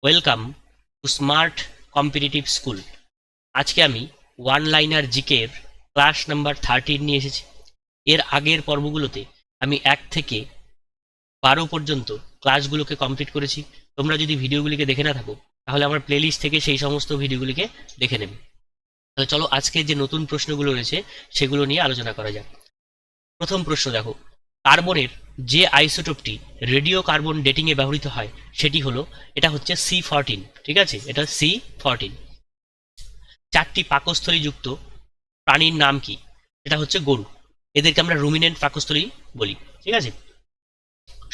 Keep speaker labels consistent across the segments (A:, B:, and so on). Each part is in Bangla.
A: Welcome to smart competitive school. আজকে আমি ওয়ান লাইনার জিকের ক্লাস নাম্বার 13 নিয়ে এসেছি। এর আগের পর্বগুলোতে আমি 1 থেকে 12 পর্যন্ত ক্লাসগুলোকে কমপ্লিট করেছি। তোমরা যদি ভিডিওগুলিকে দেখে না থাকো তাহলে আমার প্লেলিস্ট থেকে সেই সমস্ত ভিডিওগুলিকে দেখে নেবে। তাহলে চলো আজকে যে নতুন প্রশ্নগুলো রয়েছে সেগুলো নিয়ে আলোচনা করা যাক। প্রথম প্রশ্ন দেখো, কার্বনের যে আইসোটোপটি রেডিও কার্বন ডেটিংয়ে ব্যবহৃত হয় সেটি হলো, এটা হচ্ছে C14। ঠিক আছে, এটা C14। 4টি পাকস্থলীযুক্ত প্রাণীর নাম কি? এটা হচ্ছে গরু। এদেরকে আমরা রুমিনেন্ট পাকস্থলী বলি। ঠিক আছে।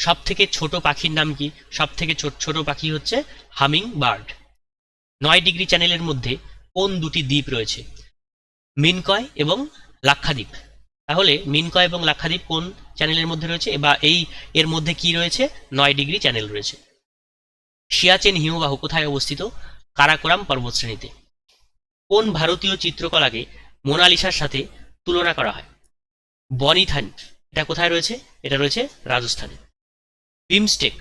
A: সব থেকে ছোট পাখির নাম কি? সব থেকে ছোট পাখি হচ্ছে হামিং বার্ড। 9 ডিগ্রি চ্যানেলের মধ্যে কোন দুটি দ্বীপ রয়েছে? মিনকয় এবং লাক্ষাদ্বীপ। তাহলে মিনকয় এবং লাক্ষাদ্বীপ কোন চ্যানেলের মধ্যে রয়েছে, বা এর মধ্যে কি রয়েছে? 9 ডিগ্রি চ্যানেল রয়েছে। সিয়াচেন হিমবাহ কোথায় অবস্থিত? কারাকোরাম পর্বতশ্রেণীতে। কোন ভারতীয় চিত্রকলাকে মোনালিসার সাথে তুলনা করা হয়? বনিথান। এটা কোথায় রয়েছে? এটা রয়েছে রাজস্থানে। বিমস্টেক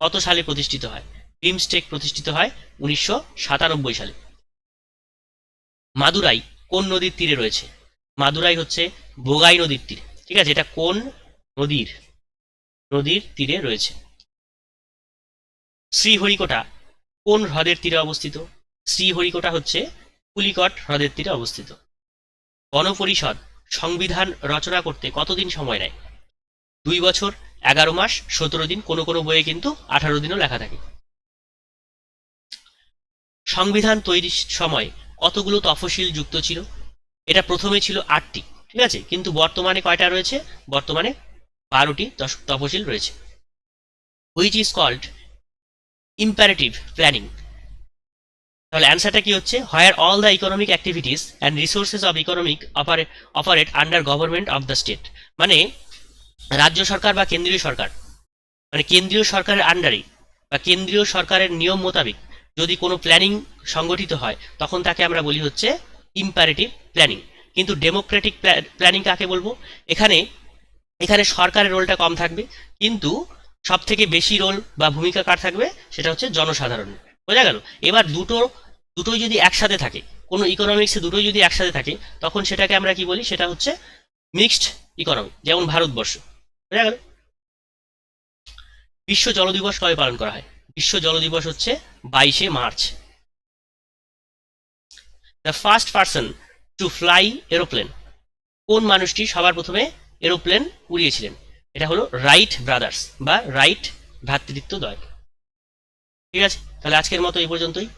A: কত সালে প্রতিষ্ঠিত হয়? বিমস্টেক প্রতিষ্ঠিত হয় 1997 সালে। মাদুরাই কোন নদীর তীরে রয়েছে? মাদুরাই হচ্ছে বোগাই নদীর তীরে। ঠিক আছে, এটা কোন নদীর তীরে রয়েছে? শ্রীহরিকোটা কোন হ্রদের তীরে অবস্থিত? শ্রীহরিকোটা হচ্ছে পুলিকট হ্রদের তীরে অবস্থিত। গণপরিষদ সংবিধান রচনা করতে কতদিন সময় নেয়? 2 বছর, 11 মাস, 17 দিন, কোনো কোনো বইয়ে কিন্তু 18 দিনও লেখা থাকে। সংবিধান তৈরির সময় কতগুলো তফসিল যুক্ত ছিল? এটা প্রথমে ছিল 8টি। ঠিক আছে, কিন্তু বর্তমানে কয়টা রয়েছে? বর্তমানে 12টি তফসিল রয়েছে। Which is called imperative planning. তাহলে অ্যান্সারটা কি হচ্ছে? Where all the economic activities and resources of economic operate under government of the state. মানে রাজ্য সরকার বা কেন্দ্রীয় সরকার, মানে কেন্দ্রীয় সরকারের আন্ডারে বা কেন্দ্রীয় সরকারের নিয়ম মোতাবেক যদি কোনো প্ল্যানিং সংগঠিত হয় তখন তাকে আমরা বলি হচ্ছে ইম্পারেটিভ প্ল্যানিং। কিন্তু ডেমোক্রেটিক প্ল্যানিং কাকে বলবো? এখানে এখানে সরকারের রোলটা কম থাকবে, কিন্তু সব থেকে বেশি রোল বা ভূমিকা কার থাকবে? সেটা হচ্ছে জনসাধারণ। বোঝা গেল? এবার দুটোই যদি একসাথে থাকে, কোনো ইকোনমিক্সে দুটোই যদি একসাথে থাকে তখন সেটাকে আমরা কি বলি? সেটা হচ্ছে মিক্সড ইকোনমি, যেমন ভারতবর্ষ। বোঝা গেল? বিশ্ব জল দিবস কবে পালন করা হয়? বিশ্ব জল দিবস হচ্ছে 22শে মার্চ। The first person to fly aeroplane. কোন মানুষটি সবার প্রথমে এরোপ্লেন উড়িয়েছিলেন? এটা হলো রাইট ব্রাদার্স বা রাইট ভ্রাতৃত্বদ্বয়। ঠিক আছে, তাহলে আজকের মতো এই পর্যন্তই।